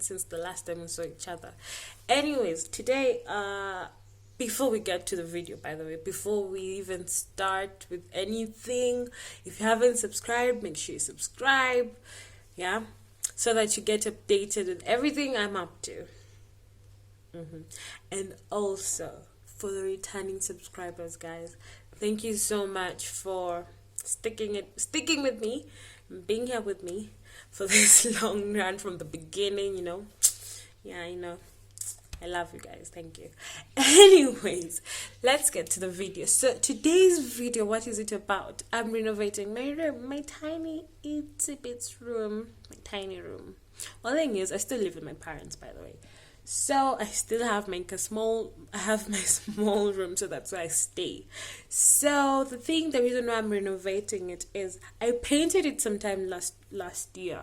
since the last time we saw each other. Anyways, today, before we get to the video, by the way, before we even start with anything, if you haven't subscribed, make sure you subscribe, yeah, so that you get updated with everything I'm up to. And also, for the returning subscribers, guys, thank you so much for sticking with me, being here with me for this long run from the beginning, you know. Yeah, I know. I love you guys. Thank you. Anyways, let's get to the video. So today's video, what is it about? I'm renovating my room, my tiny itsy bits room, my tiny room. Well, the thing is, I still live with my parents, by the way. So I still have my small room, so that's where I stay. So the reason why I'm renovating it is I painted it sometime last year.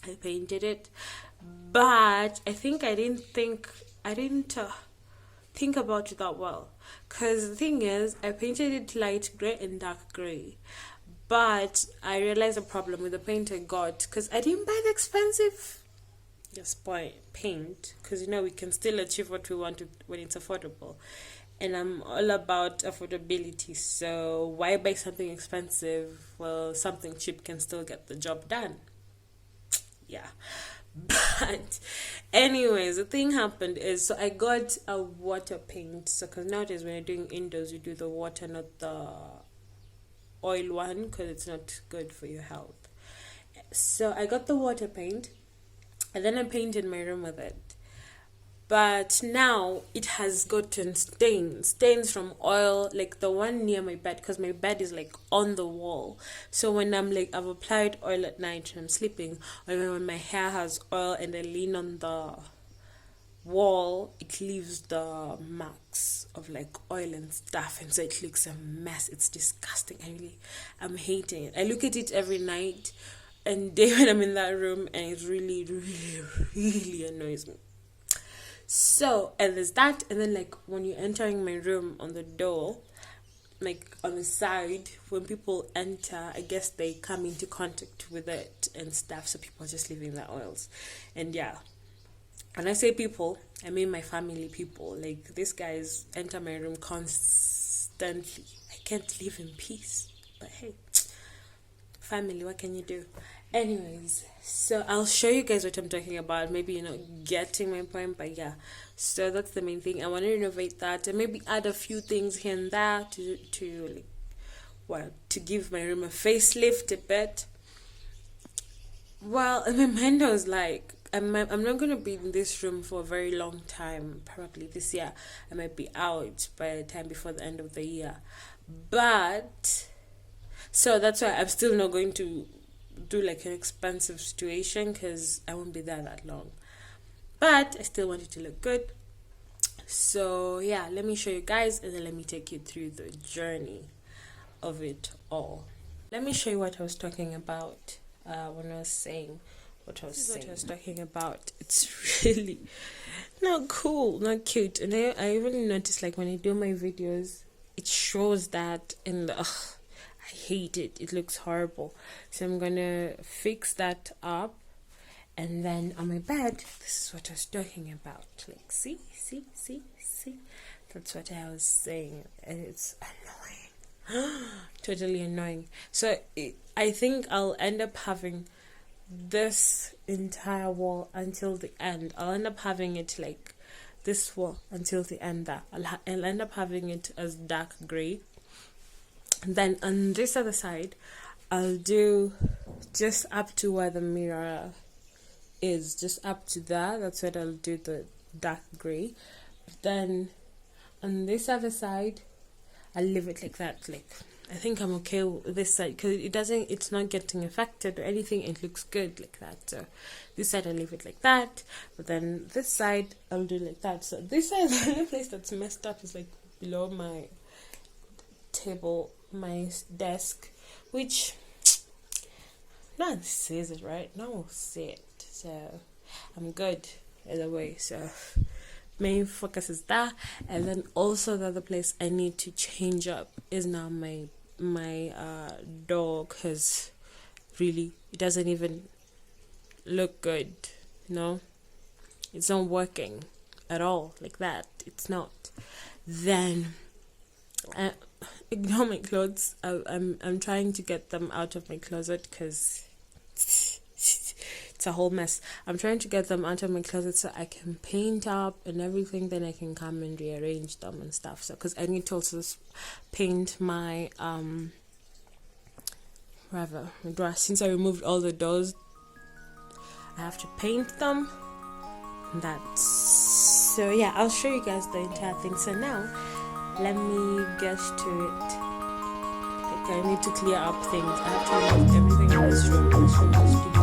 I painted it, but I think I didn't think about it that well. Cause the thing is, I painted it light grey and dark grey, but I realized the problem with the paint I got, cause I didn't buy the expensive paint, because we can still achieve what we want when it's affordable, and I'm all about affordability. So why buy something expensive? Well, something cheap can still get the job done. Yeah. But anyways, the thing happened is, so I got a water paint. So because nowadays when you're doing indoors, you do the water, not the oil one, because it's not good for your health. So I got the water paint, and then I painted my room with it. But now it has gotten stains from oil, like the one near my bed, because my bed is like on the wall. So when I've applied oil at night and I'm sleeping, or when my hair has oil and I lean on the wall, it leaves the marks of like oil and stuff, and so it looks a mess. It's disgusting. I'm hating it. I look at it every night and day when I'm in that room, and it really, really, really annoys me. So, and there's that, and then like when you're entering my room, on the door, like on the side, when people enter, I guess they come into contact with it and stuff, so people are just leaving their oils. And yeah, when I say people, I mean my family people. Like, these guys enter my room constantly. I can't live in peace, but hey, family, what can you do? Anyways, so I'll show you guys what I'm talking about. Maybe you're not getting my point, but yeah. So that's the main thing. I want to renovate that and maybe add a few things here and there to give my room a facelift a bit. Well, in my mind I was like, I'm not going to be in this room for a very long time. Probably this year I might be out by the time before the end of the year. But so that's why I'm still not going to do like an expensive situation, because I won't be there that long. But I still want it to look good. So yeah, let me show you guys, and then let me take you through the journey of it all. Let me show you what I was talking about when I was saying what I was talking about. It's really not cool, not cute. And I really noticed, like, when I do my videos, it shows that in the I hate it. It looks horrible. So I'm gonna fix that up, and then on my bed, this is what I was talking about. Like, see. That's what I was saying, and it's annoying. Totally annoying. So I think I'll end up having this entire wall until the end. I'll end up having it like this wall until the end. That I'll end up having it as dark grey. And then on this other side, I'll do just up to where the mirror is, just up to there. That's what I'll do, the dark grey. Then on this other side, I'll leave it like that. Like, I think I'm okay with this side, because it's not getting affected or anything. It looks good like that. So this side I'll leave it like that, but then this side I'll do like that. So this side, the only place that's messed up is like below my table, my desk, which no one sees it, right? No one will see it, so I'm good either way. So main focus is that. And then also the other place I need to change up is now my door, because really it doesn't even look good, it's not working at all like that. It's not. Then ignore my clothes. I'm trying to get them out of my closet because it's a whole mess. I'm trying to get them out of my closet so I can paint up and everything. Then I can come and rearrange them and stuff. So because I need to also paint my my drawer. Since I removed all the doors, I have to paint them. That's so yeah. I'll show you guys the entire thing. So now let me get to it. Like, I need to clear up things. I have to remove everything in this room. This room has to be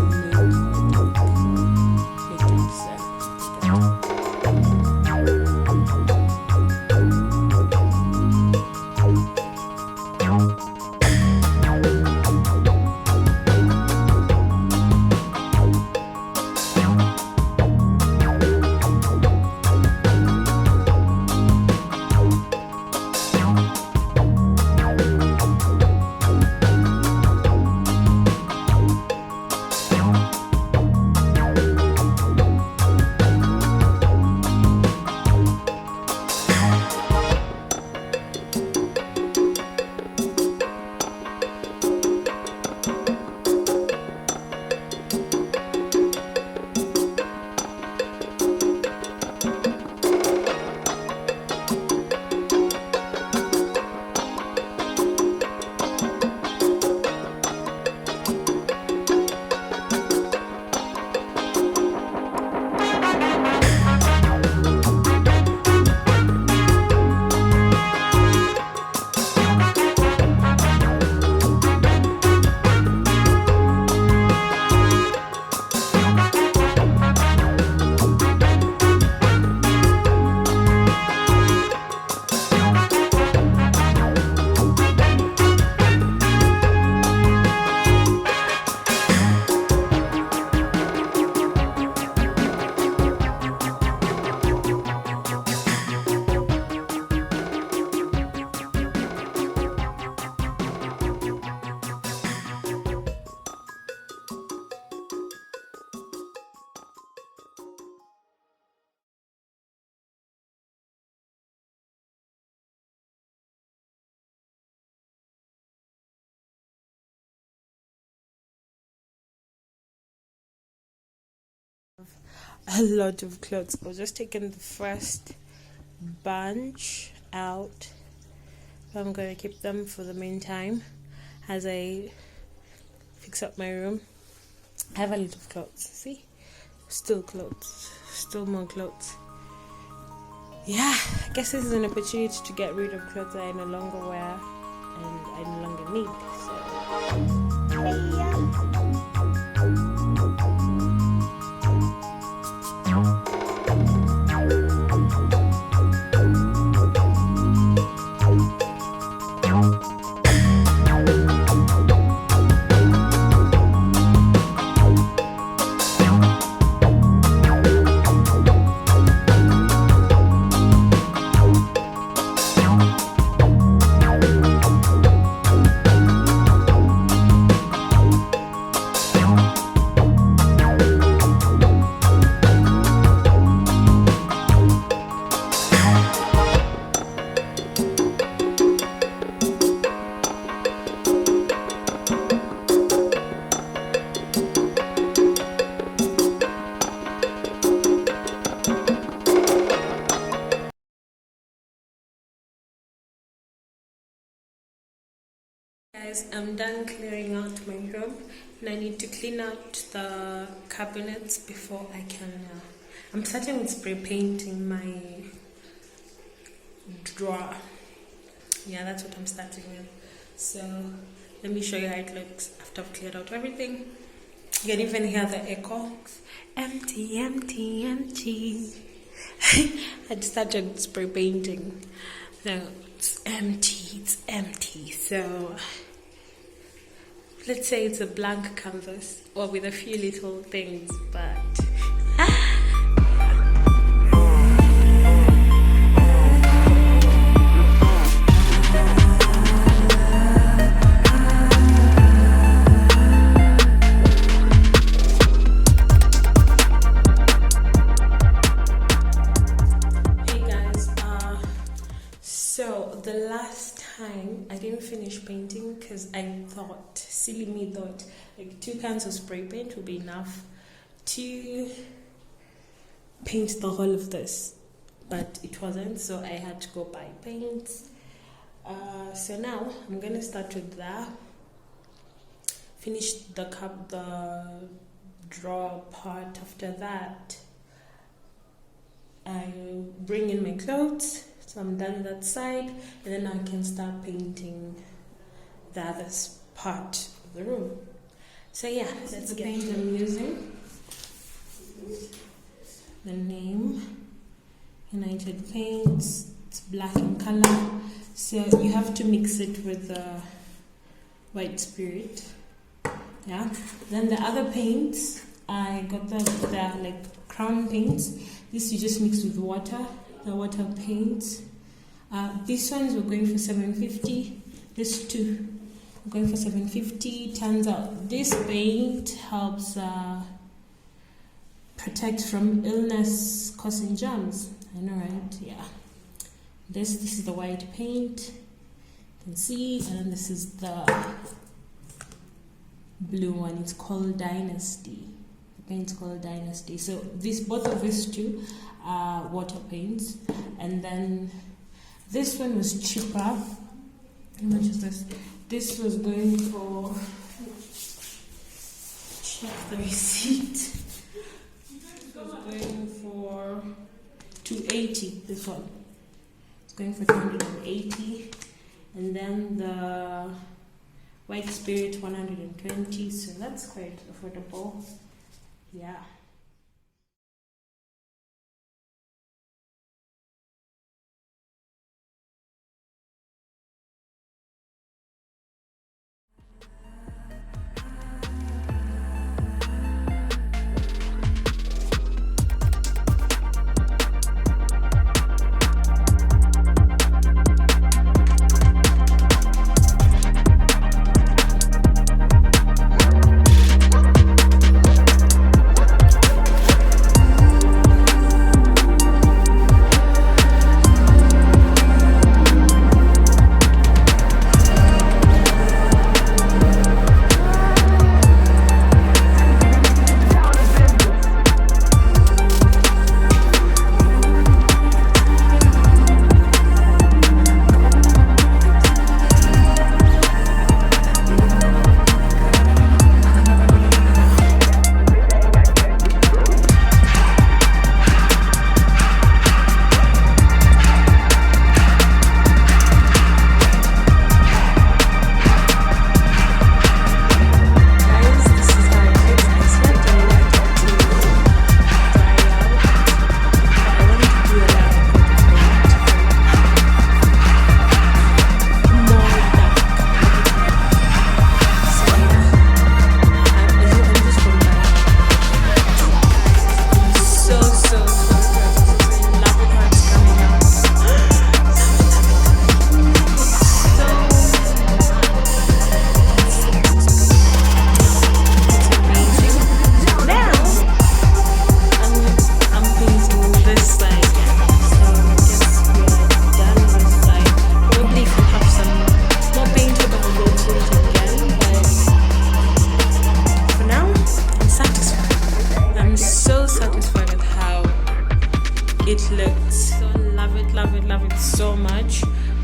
a lot of clothes. I was just taking the first bunch out. I'm going to keep them for the meantime as I fix up my room. I have a lot of clothes. See? Still clothes. Still more clothes. Yeah, I guess this is an opportunity to get rid of clothes that I no longer wear and I no longer need. So, guys, I'm done clearing out my room and I need to clean out the cabinets before I can I'm starting with spray painting my drawer. Yeah, that's what I'm starting with. So let me show you how it looks after I've cleared out everything. You can even hear the echo. Empty, empty, empty. I started spray painting. So it's empty. So let's say it's a blank canvas or with a few little things, but So the last time I didn't finish painting because I thought, silly me thought, like 2 cans of spray paint would be enough to paint the whole of this, but it wasn't, so I had to go buy paint. So now I'm gonna start with that. Finish the drawer part. After that, I bring in my clothes. So I'm done that side, and then I can start painting the other part of the room. So yeah, that's the paint I'm using. The name, United Paints. It's black in color, so you have to mix it with the white spirit. Yeah. Then the other paints, I got the like crown paints. This you just mix with water. The water paints. These ones were going for $7.50. This two were going for $7.50. Turns out this paint helps protect from illness causing germs. I know, right? Yeah. This is the white paint. You can see, and then this is the blue one. It's called Dynasty. The paint's called Dynasty. So both of these two are water paints, and then this one was cheaper. How much is this? This was going for, check the receipt. It was going for $280. This one. It's going for $280, and then the white spirit $120. So that's quite affordable. Yeah.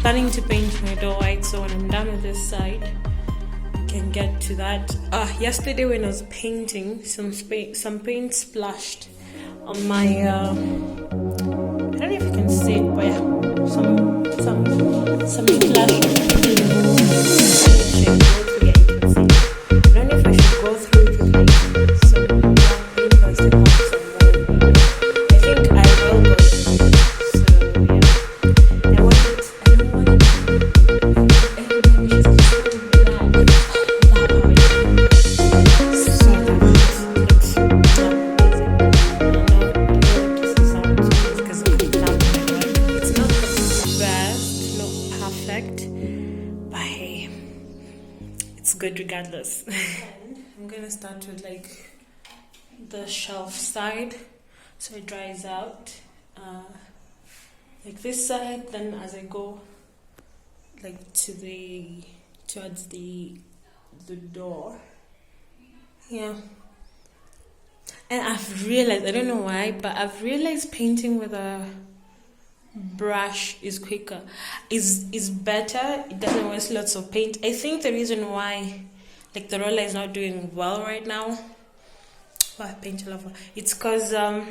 Planning to paint my door white, so when I'm done with this side, I can get to that. Yesterday when I was painting, some paint splashed on my. I don't know if you can see it, but yeah, some splash. I don't know if I should go through it with like some paint or still have some more. I think I will go through it. Good regardless. I'm gonna start with like the shelf side so it dries out like this side, then as I go like towards the door. Yeah. And I've realized, I don't know why, but I've realized painting with a brush is quicker, is better. It doesn't waste lots of paint. I think the reason why like the roller is not doing well right now, paint lover, it's because I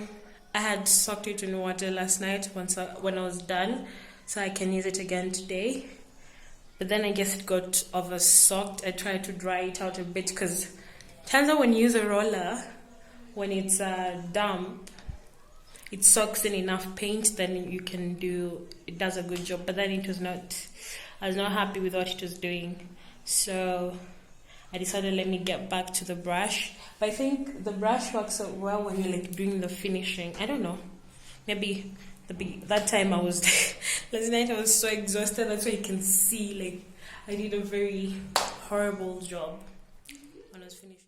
had soaked it in water last night when I was done, so I can use it again today. But then I guess it got over soaked. I tried to dry it out a bit, because turns out when you use a roller, when it's damp, it soaks in enough paint, then it does a good job. But then I was not happy with what it was doing. So I decided, let me get back to the brush. But I think the brush works so well when you're like doing the finishing. I don't know. Maybe that time last night I was so exhausted. That's why you can see like I did a very horrible job when I was finishing.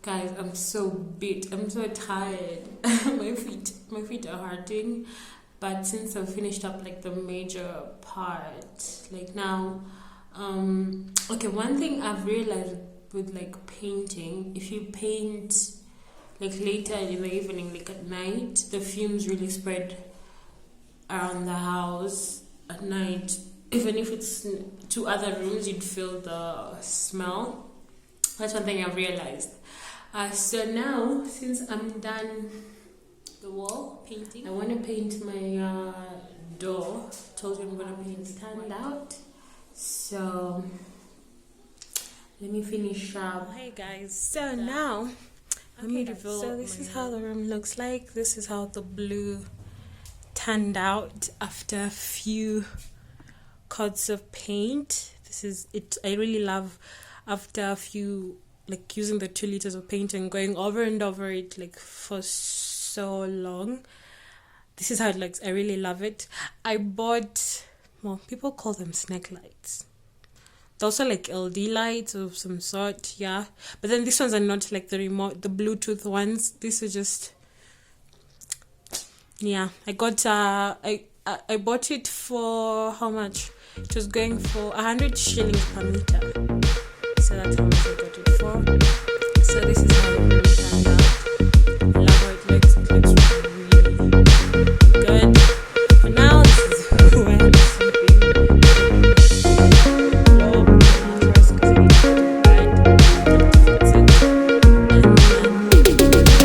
Guys, I'm so beat. I'm so tired. my feet are hurting. But since I've finished up like the major part, like now, okay, one thing I've realized with like painting, if you paint like later in the evening, like at night, the fumes really spread around the house at night. Even if it's to other rooms, you'd feel the smell. That's one thing I've realized. So now, since I'm done the wall painting, I want to paint my door. Told you I'm going to paint stand out. So let me finish up. Hey guys, so now let me reveal. So this is how the room looks like. This is how the blue turned out after a few coats of paint. This is it. I really love after a few, like using the 2 liters of paint and going over and over it like for so long. This is how it looks. I really love it. I bought, well, people call them snack lights. They're also like LED lights of some sort, yeah. But then these ones are not like the Bluetooth ones. These are just, yeah. I got I bought it for how much? It was going for 100 shillings per meter. So that's how much I got it for. So this is how it turned out. I love how it looks. It looks really good. For now, this is where I'm sleeping. Low mattress because I need to go to bed. Fix it.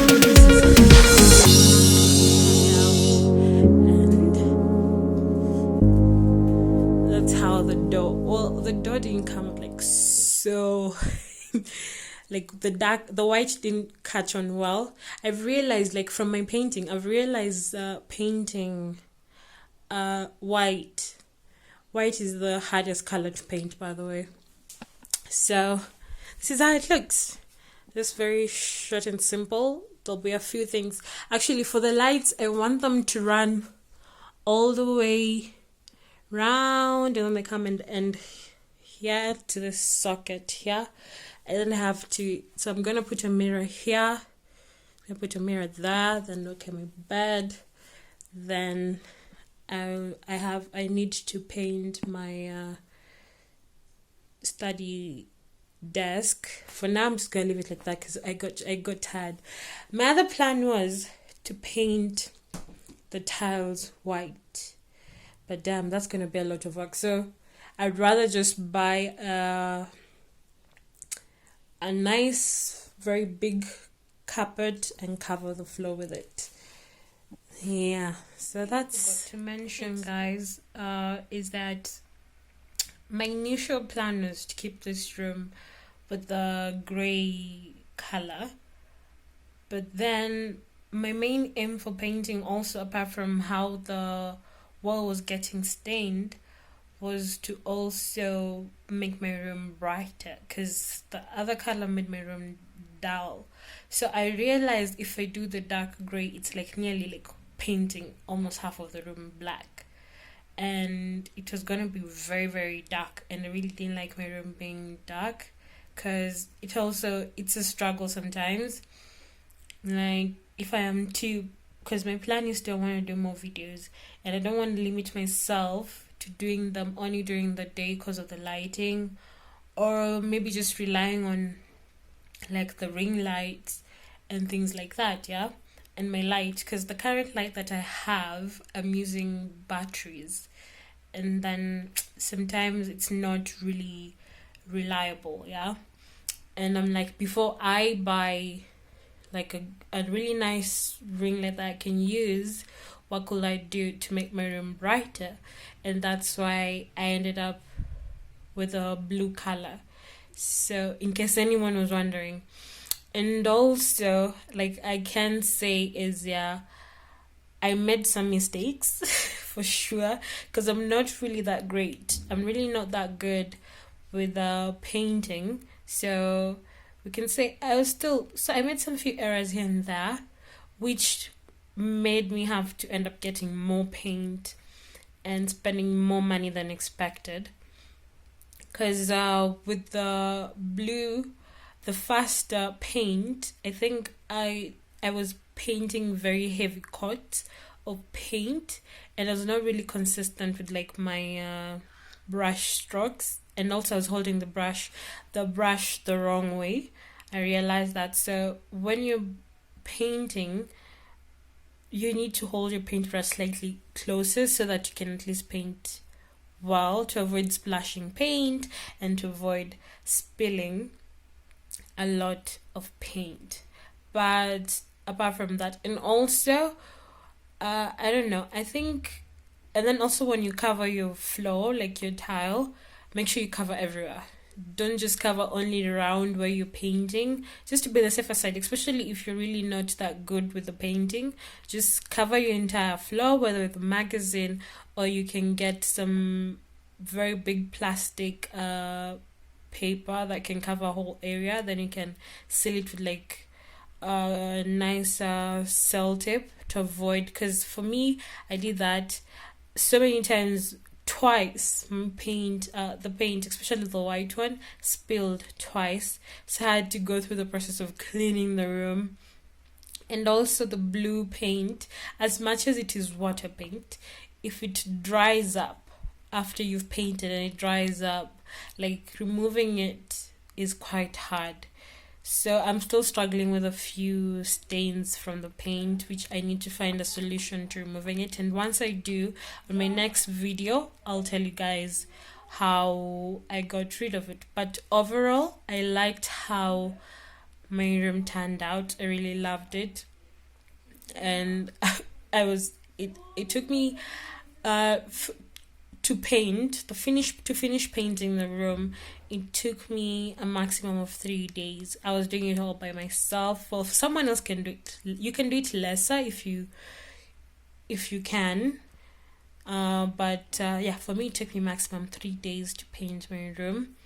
And this is how it turned out. And that's how the door didn't come out like so like the white didn't catch on well. I've realized, like from my painting, painting white is the hardest color to paint, by the way. So this is how it looks. Just very short and simple. There'll be a few things. Actually, for the lights, I want them to run all the way round, and then they come and end here to the socket here. I don't have to, so I'm gonna put a mirror here. I'm gonna put a mirror there. Then look at my bed. Then I need to paint my study desk. For now, I'm just gonna leave it like that because I got tired. My other plan was to paint the tiles white, but damn, that's gonna be a lot of work. So I'd rather just buy a nice, very big carpet and cover the floor with it. Yeah, so that's to mention, guys, is that my initial plan was to keep this room with the grey color, but then my main aim for painting also, apart from how the wall was getting stained, was to also make my room brighter, because the other color made my room dull. So I realized if I do the dark gray, it's like nearly like painting almost half of the room black, and it was gonna be very, very dark, and I really didn't like my room being dark, because it's a struggle sometimes. Like, if I am too, because my plan is to want to do more videos, and I don't want to limit myself to doing them only during the day because of the lighting, or maybe just relying on like the ring lights and things like that, yeah. And my light, because the current light that I have, I'm using batteries, and then sometimes it's not really reliable, yeah. And I'm like, before I buy like a really nice ring light that I can use, what could I do to make my room brighter? And that's why I ended up with a blue color. So in case anyone was wondering. And also, like, I can say is, yeah, I made some mistakes for sure, because I'm not really that great. I'm really not that good with painting. So we can say I made some few errors here and there, which made me have to end up getting more paint and spending more money than expected. Because with the blue, the first paint, I think I was painting very heavy coats of paint, and I was not really consistent with like my brush strokes, and also I was holding the brush the wrong way. I realized that. So when you're painting, you need to hold your paintbrush slightly closer so that you can at least paint well, to avoid splashing paint and to avoid spilling a lot of paint. But apart from that, and also I don't know, I think, and then also when you cover your floor, like your tile, make sure you cover everywhere. Don't just cover only around where you're painting, just to be the safer side, especially if you're really not that good with the painting. Just cover your entire floor, whether with a magazine, or you can get some very big plastic paper that can cover a whole area. Then you can seal it with like a nice cell tape to avoid, because for me, I did that so many times. Twice the paint, especially the white one, spilled twice, so I had to go through the process of cleaning the room. And also the blue paint, as much as it is water paint, if it dries up after you've painted and it dries up, like, removing it is quite hard. So I'm still struggling with a few stains from the paint, which I need to find a solution to removing it. And once I do, on my next video, I'll tell you guys how I got rid of it. But overall, I liked how my room turned out. I really loved it. And it took me to finish painting the room, it took me a maximum of 3 days. I was doing it all by myself. Well, if someone else can do it, you can do it lesser if you can. But yeah, for me it took me maximum 3 days to paint my room.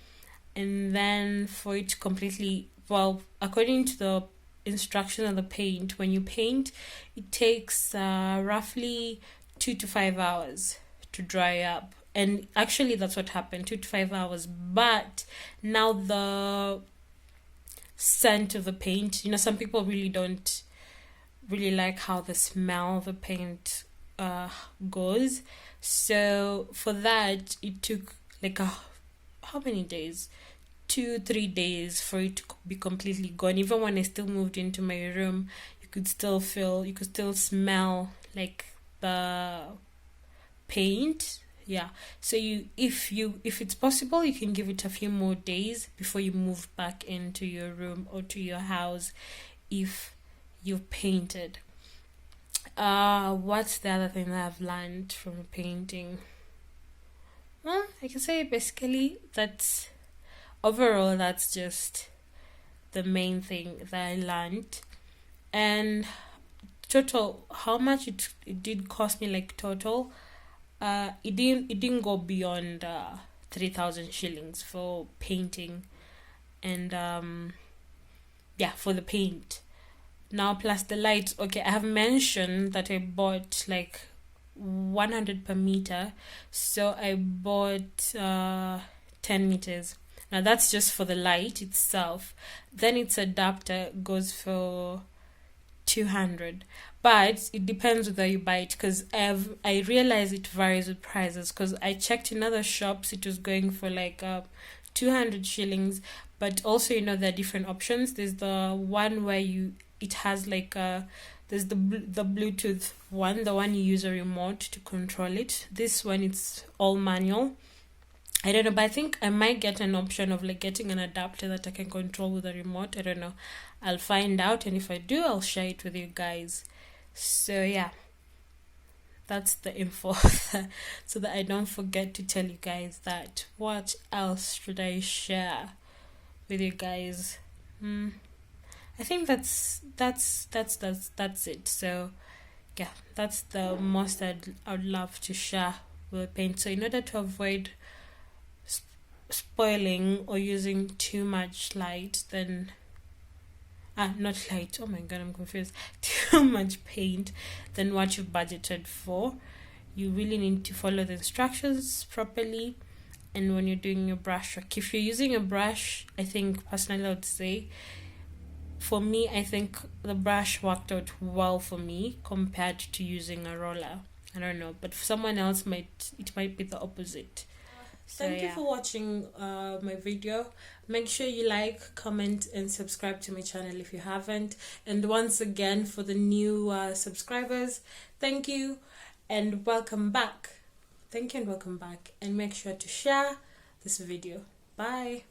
And then for it to completely, well, according to the instruction of the paint, when you paint, it takes roughly 2 to 5 hours to dry up. And actually that's what happened, 2 to 5 hours. But now the scent of the paint, some people really don't really like how the smell of the paint goes. So for that, it took like how many days? 2-3 days for it to be completely gone. Even when I still moved into my room, you could still smell like the paint. Yeah, so if it's possible, you can give it a few more days before you move back into your room or to your house if you've painted. What's the other thing that I've learned from painting? Well, I can say basically that's just the main thing that I learned. And total, how much it did cost me, like total, it didn't go beyond 3,000 shillings for painting, and yeah, for the paint. Now plus the lights. Okay, I have mentioned that I bought like 100 per meter, so I bought 10 meters. Now that's just for the light itself. Then its adapter goes for 200, but it depends whether you buy it, because I realize it varies with prices, because I checked in other shops it was going for like 200 shillings, but also there are different options. There's the one where it has like there's the Bluetooth one, the one you use a remote to control it. This one, it's all manual. I don't know, but I think I might get an option of like getting an adapter that I can control with a remote. I don't know. I'll find out, and if I do, I'll share it with you guys. So yeah, that's the info so that I don't forget to tell you guys that. What else should I share with you guys? I think that's it. So yeah, that's the most I'd love to share with paint. So in order to avoid spoiling or using too much light, then not light, oh my god, I'm confused, too much paint than what you've budgeted for, you really need to follow the instructions properly. And when you're doing your brush work, if you're using a brush, I think personally I would say, for me, I think the brush worked out well for me compared to using a roller. I don't know, but for someone else it might be the opposite. Thank you for watching my video. Make sure you like, comment, and subscribe to my channel if you haven't. And once again, for the new subscribers, thank you and welcome back. Thank you and welcome back. And make sure to share this video. Bye.